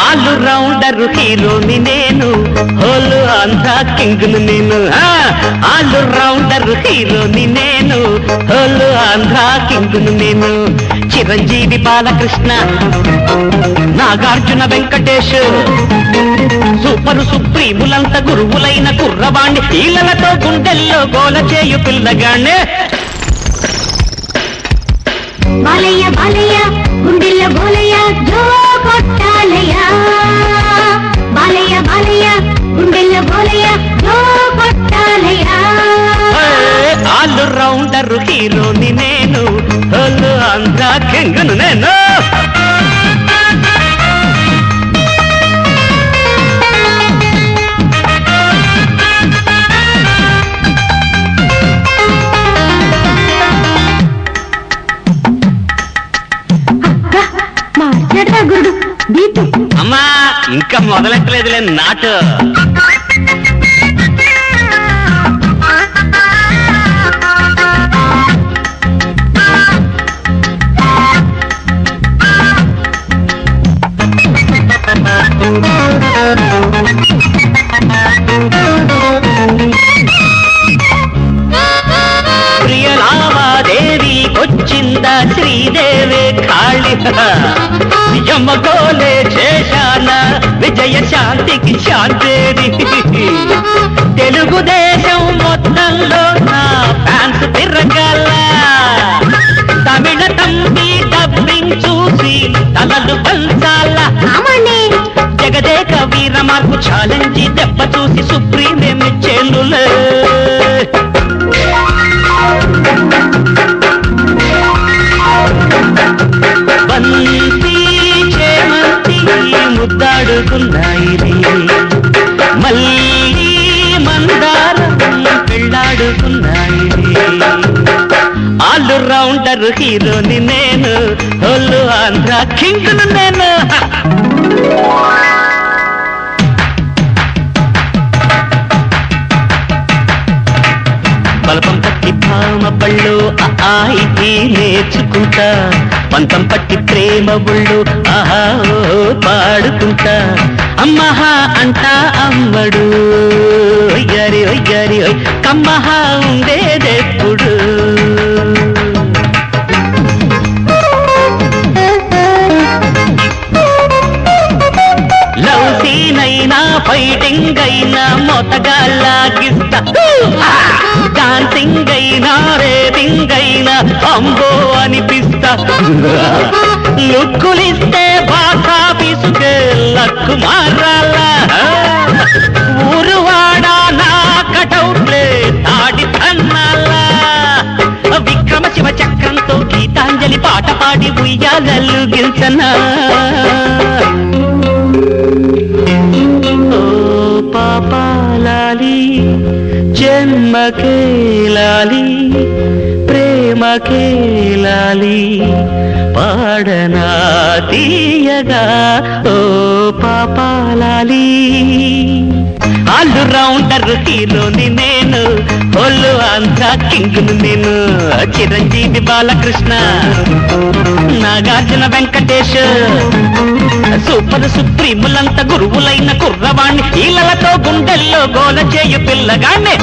ఆలు రౌండర్ హీరోని నేను, హోలు ఆంధ్ర కింగ్ను నేను. ఆలు రౌండర్ హీరోని నేను, హోలు ఆంధ్ర కింగ్ను నేను. చిరంజీవి బాలకృష్ణ, నాగార్జున వెంకటేష్, సూపరు సుప్రీములంత గురువులైన కుర్రవాణ్ణి, ఈలలతో గుండెల్లో గోల చేయు పిల్లగాణ్ణే. బాలయ్య బాలయ్య గుండెల్ల బోలయ్య జో కొట్టాలయ్య, బాలయ్య బాలయ్య గుండెల్ల బోలయ్య జో కొట్టాలయ్య. ఆలు రౌండర్ హీరోని నేను, హోలు ఆంధ్ర కింగ్ను నేను. గురుడు బీటు అమ్మా ఇంకా మొదలెట్టలేదులే నాటు. ప్రియలావాదేవి వచ్చిందా శ్రీదేవి కాళి, యమగోలే చేశాన విజయ శాంతికి శాంతేది. తెలుగుదేశం మొత్తంలో నా ఫ్యాన్స్ తిరగల, తమిళ తంబి డబ్బింగ్ చూసి తలలు పంచాల. జగదేక వీర మార్పు ఛాలెంజ్ దెబ్బ చూసి సుప్రీమే మెచ్చేలులే. బంతి చేమంతి ముద్దాడుకున్నాయి, మళ్ళీ మందారం పెళ్ళాడుకున్నాయి. ఆలు రౌండర్ హీరోని నేను, హోలు ఆంధ్ర కింగ్ను నేను. బలపం పట్టి భామ బళ్ళు ఆయికి నేర్చుకుంటా, పంతం పట్టి ప్రేమ బుళ్ళు ఆహా పాడుకుంటా. అమ్మహా అంటా అమ్మడు ఒయ్యారి ఒయ్యారి ఒయ్, కమ్మహా ఉండేదెప్పుడు. లవ్ సీన్ అయినా ఫైటింగ్ అయినా మొతగా లాగిస్తా, డాన్సింగ్ అయినా రేపింగ్ అయినా అంబో అనిపిస్తా. లుక్కులిస్తే బాసా పిసుకే లక్కు మారాలా, ఊరువాడా నా కటౌట్లే తాడి తన్నాలా. విక్రమ శివ చక్రంతో గీతాంజలి పాట పాడి ఉయ్యాలలు గిల్చనా. ఓ పాపాలాలి జన్మకే లాలి, ప్రేమకే లాలి, పాడనా తీయగా ఓ పాపాలాలి. ఆలు రౌండర్ హీరోని నేను, హోలు ఆంధ్ర కింగ్ను నేను. చిరంజీవి బాలకృష్ణ, నాగార్జున వెంకటేష్, సూపర్ సుప్రీములంత గురువులైన కుర్రవాణ్ణి, ఈలలతో గుండెల్లో గోల చేయు పిల్లగాణ్ణే.